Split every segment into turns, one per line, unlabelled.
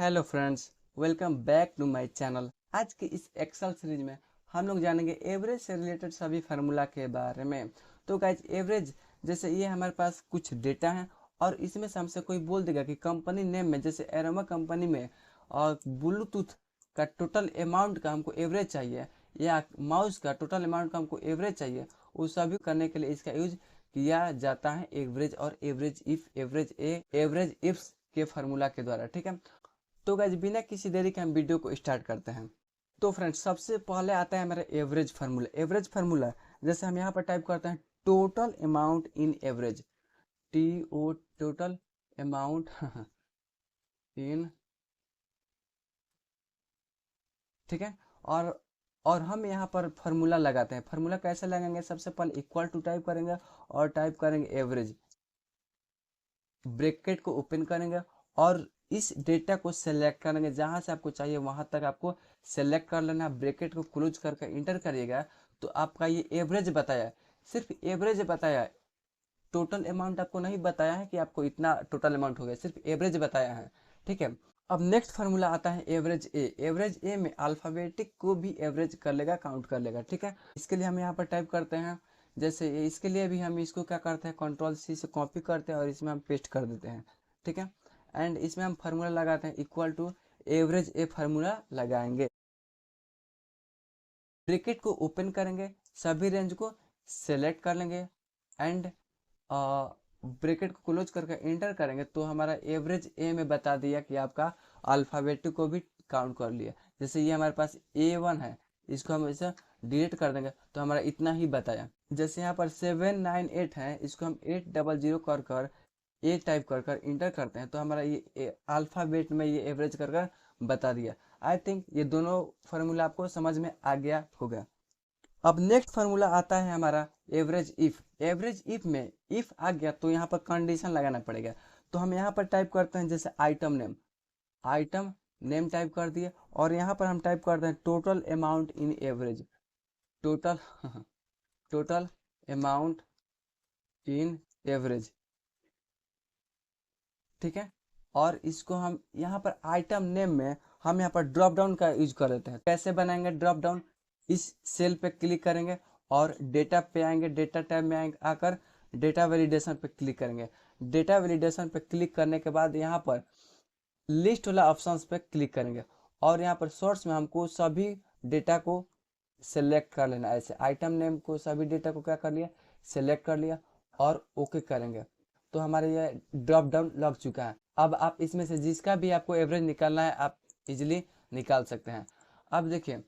Hello friends, welcome back to my channel. आज की इस एक्सेल सीरीज में हम लोग जानेंगे एवरेज से रिलेटेड सभी फार्मूला के बारे में। तो गाइज एवरेज जैसे ये हमारे पास कुछ डेटा है और इसमें से हमसे कोई बोल देगा कि कंपनी नेम में जैसे एरोमा कंपनी में और ब्लूटूथ का टोटल अमाउंट का हमको एवरेज चाहिए या माउस का टोटल अमाउंट का हमको एवरेज चाहिए। वो सभी करने के लिए इसका यूज किया जाता है एवरेज और एवरेज इफ एवरेज इफ्स के फार्मूला के द्वारा। ठीक है, तो गाइज बिना किसी देरी के हम वीडियो को स्टार्ट करते हैं। तो फ्रेंड्स सबसे पहले आता है हमारा एवरेज फार्मूला। एवरेज फार्मूला जैसे हम यहाँ पर टाइप करते हैं total amount in average, T O total amount in, ठीक है। और हम यहाँ पर फार्मूला लगाते हैं। फार्मूला कैसे लगाएंगे, सबसे पहले इक्वल टू टाइप करेंगे और टाइप करेंगे एवरेज, ब्रैकेट को ओपन करेंगे और इस डेटा को सेलेक्ट करेंगे। जहां से आपको चाहिए वहां तक आपको सेलेक्ट कर लेना। ब्रैकेट को क्लोज करके इंटर करिएगा तो आपका ये एवरेज बताया, सिर्फ एवरेज बताया, टोटल अमाउंट आपको नहीं बताया है कि आपको इतना टोटल अमाउंट हो गया, सिर्फ एवरेज बताया है। ठीक है, अब नेक्स्ट फार्मूला आता है एवरेज ए। एवरेज ए में अल्फाबेटिक को भी एवरेज कर लेगा, काउंट कर लेगा। ठीक है, इसके लिए हम यहाँ पर टाइप करते हैं, जैसे इसके लिए भी हम इसको क्या करते हैं, कंट्रोल सी से कॉपी करते हैं और इसमें हम पेस्ट कर देते हैं। ठीक है, एंड इसमें हम फार्मूला लगाते हैं इक्वल टू एवरेज ए फार्मूला लगाएंगे। ब्रैकेट को ओपन करेंगे, सभी रेंज को सेलेक्ट कर लेंगे एंड ब्रैकेट को क्लोज करके इंटर करेंगे तो हमारा एवरेज ए में बता दिया कि आपका अल्फ़ाबेटिक को भी काउंट कर लिया। जैसे ये हमारे पास A1 है, इसको हम ऐसे डिलीट कर देंगे तो हमारा इतना ही बताया। जैसे यहाँ पर 798 है, इसको हम 800 कर कर ए टाइप कर कर इंटर करते हैं तो हमारा ये अल्फ़ाबेट में ये एवरेज कर कर बता दिया। आई थिंक ये दोनों फार्मूला आपको समझ में आ गया होगा। अब नेक्स्ट फार्मूला आता है हमारा एवरेज इफ। एवरेज इफ में इफ आ गया तो यहाँ पर कंडीशन लगाना पड़ेगा। तो हम यहाँ पर टाइप करते हैं जैसे आइटम नेम टाइप कर दिए और यहाँ पर हम टाइप करते हैं total amount in average, total total amount in average. ठीक है, और इसको हम यहाँ पर आइटम नेम में हम यहाँ पर ड्रॉप डाउन का यूज कर लेते हैं। कैसे बनाएंगे ड्रॉप डाउन, इस सेल पे क्लिक करेंगे और डेटा पे आएंगे, डेटा टैब में आएंगे, आकर डेटा वैलिडेशन पे क्लिक करेंगे। डेटा वैलिडेशन पे क्लिक करने के बाद यहाँ पर लिस्ट वाला ऑप्शंस पे क्लिक करेंगे और यहाँ पर सोर्स में हमको सभी डेटा को सेलेक्ट कर लेना। ऐसे आइटम नेम को सभी डेटा को क्या कर लिया, सेलेक्ट कर लिया और ओके करेंगे तो हमारे ये ड्रॉप डाउन लग चुका है। अब आप इसमें से जिसका भी आपको एवरेज निकालना है आप इजीली निकाल सकते हैं। अब देखिए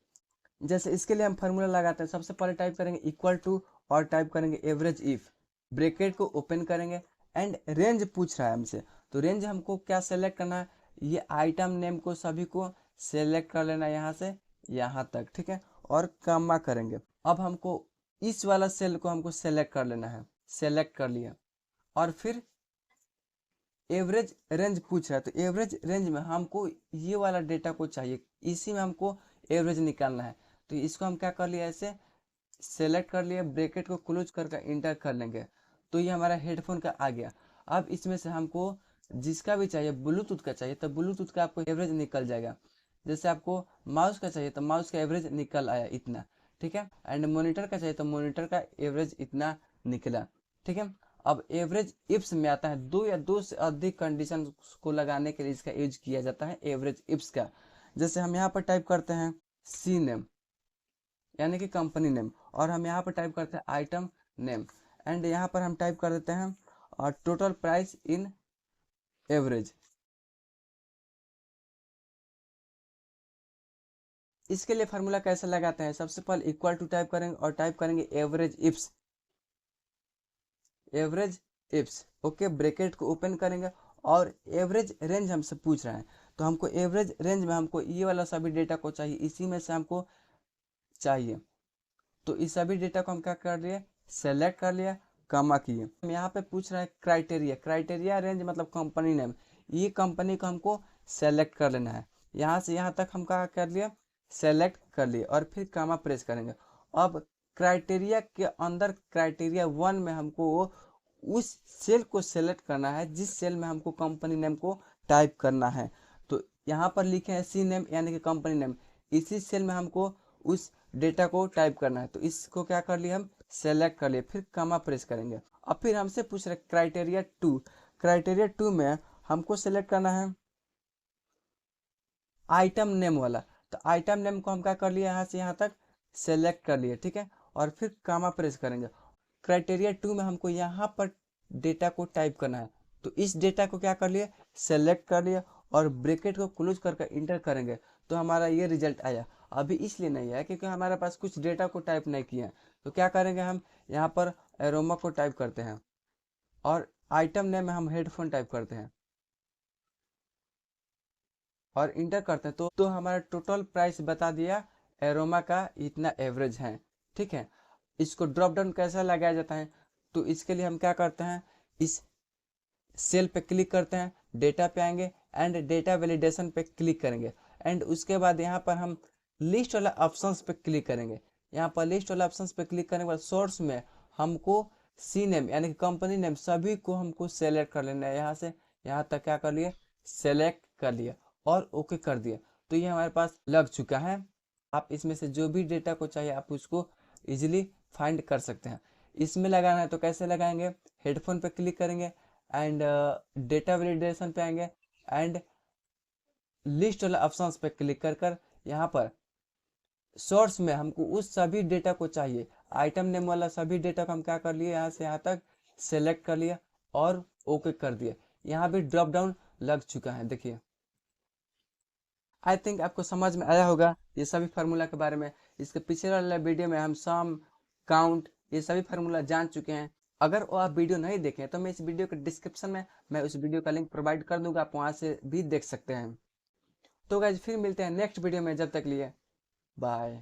जैसे इसके लिए हम फार्मूला लगाते हैं, सबसे पहले टाइप करेंगे इक्वल टू और टाइप करेंगे एवरेज इफ, ब्रैकेट को ओपन करेंगे एंड रेंज पूछ रहा है हमसे तो रेंज हमको क्या सेलेक्ट करना है, ये आइटम नेम को सभी को सेलेक्ट कर लेना यहाँ से यहाँ तक। ठीक है, और कॉमा करेंगे। अब हमको इस वाला सेल को हमको सेलेक्ट कर लेना है, सेलेक्ट कर लिया और फिर एवरेज रेंज पूछ रहा है तो एवरेज रेंज में हमको ये वाला डेटा को चाहिए, इसी में हमको एवरेज निकालना है। तो इसको हम क्या कर लिया, ऐसे सेलेक्ट कर लिया, ब्रैकेट को क्लोज करके इंटर कर लेंगे तो ये हमारा हेडफोन का आ गया। अब इसमें से हमको जिसका भी चाहिए, ब्लूटूथ का चाहिए तो ब्लूटूथ का आपको एवरेज निकल जाएगा। जैसे आपको माउस का चाहिए तो माउस का एवरेज निकल आया इतना। ठीक है, एंड मॉनिटर का चाहिए तो मॉनिटर का एवरेज इतना निकला। ठीक है, अब एवरेज इफ्स में आता है दो या दो से अधिक कंडीशन को लगाने के लिए इसका यूज किया जाता है एवरेज इफ्स का। जैसे हम यहाँ पर टाइप करते हैं सी नेम यानी कि कंपनी नेम और हम यहाँ पर टाइप करते हैं आइटम नेम एंड यहाँ पर हम टाइप कर देते हैं और टोटल प्राइस इन एवरेज। इसके लिए फार्मूला कैसे लगाते हैं, सबसे पहले इक्वल टू टाइप करेंगे और टाइप करेंगे average ifs, average ifs. Okay, bracket को ओपन करेंगे और एवरेज रेंज हमसे पूछ रहा है तो हमको एवरेज रेंज में हमको ये वाला सभी डेटा को चाहिए, इसी में से हमको चाहिए तो इस सभी डेटा को हम क्या कर लिए, सेलेक्ट कर लिया, कॉमा किए। यहाँ पे पूछ रहा है क्राइटेरिया, क्राइटेरिया रेंज मतलब कंपनी नेम, ये कंपनी को हमको सेलेक्ट कर लेना है। यहाँ से यहाँ तक हम क्या कर लिया, सेलेक्ट कर लिए और फिर कॉमा प्रेस करेंगे। अब क्राइटेरिया के अंदर क्राइटेरिया 1 में हमको उस सेल को सेलेक्ट करना है जिस सेल में हमको कंपनी नेम को टाइप करना है। तो यहाँ पर लिखे हैं सी नेम यानी कि कंपनी नेम, इसी सेल में हमको उस डेटा को टाइप करना है। तो इसको क्या कर लिए हम, सेलेक्ट कर लिए, फिर कमा प्रेस करेंगे। अब फिर हमसे पूछ रहे क्राइटेरिया 2, क्राइटेरिया 2 में हमको सेलेक्ट करना है आइटम नेम वाला। तो आइटम नेम को हम क्या कर लिए, यहाँ से यहाँ तक सेलेक्ट कर लिए, ठीक है, और फिर कामा प्रेस करेंगे। क्राइटेरिया 2 में हमको यहाँ पर डेटा को टाइप करना है। तो इस डेटा को क्या कर लिए, सेलेक्ट कर लिए और ब्रैकेट को क्लोज करके इंटर करेंगे। तो हमारा ये रिजल्ट आया। अभी इसलिए नहीं आया क्योंकि हमारे पास कुछ डेटा को टाइप नहीं किया है। तो क्या करेंगे, हम यहाँ पर एरोमा को टाइप करते हैं और आइटम नेम में हम हेडफोन टाइप करते हैं और इंटर करते हैं। तो हमारा टोटल प्राइस बता दिया एरोमा का इतना एवरेज है, ठीक है। इसको ड्रॉप डाउन कैसे लगाया जाता है, तो इसके लिए हम क्या करते हैं, इस सेल पे क्लिक करते हैं, डेटा पे आएंगे एंड डेटा वैलिडेशन पे क्लिक करेंगे एंड उसके बाद यहाँ पर हम लिस्ट वाला ऑप्शंस पे क्लिक करेंगे। यहाँ पर लिस्ट वाला ऑप्शंस पे क्लिक करने के बाद सोर्स में हमको सी नेम यानी कि कंपनी नेम सभी को हमको सेलेक्ट कर लेना है। यहाँ से यहाँ तक क्या कर लिए, सेलेक्ट कर लिया और ओके कर दिया। तो ये हमारे पास लग चुका है। आप इसमें से जो भी डेटा को चाहिए आप उसको इजीली फाइंड कर सकते हैं। इसमें लगाना है तो कैसे लगाएंगे, हेडफोन पे क्लिक करेंगे एंड डेटा वैलिडेशन पे आएंगे एंड लिस्ट वाला ऑप्शंस पे क्लिक कर यहाँ पर सोर्स में हमको उस सभी डेटा को चाहिए, आइटम नेम वाला सभी डेटा को हम क्या कर लिए, यहाँ से यहाँ तक सेलेक्ट कर लिया और ओके कर दिया। यहाँ भी ड्रॉप डाउन लग चुका है, देखिए। आई थिंक आपको समझ में आया होगा ये सभी फार्मूला के बारे में। इसके पिछले वाले वीडियो में हम सम, काउंट, ये सभी फार्मूला जान चुके हैं। अगर वो आप वीडियो नहीं देखें तो मैं इस वीडियो के डिस्क्रिप्शन में मैं उस वीडियो का लिंक प्रोवाइड कर दूंगा, आप वहाँ से भी देख सकते हैं। तो गाइस फिर मिलते हैं नेक्स्ट वीडियो में, जब तक लिए बाय।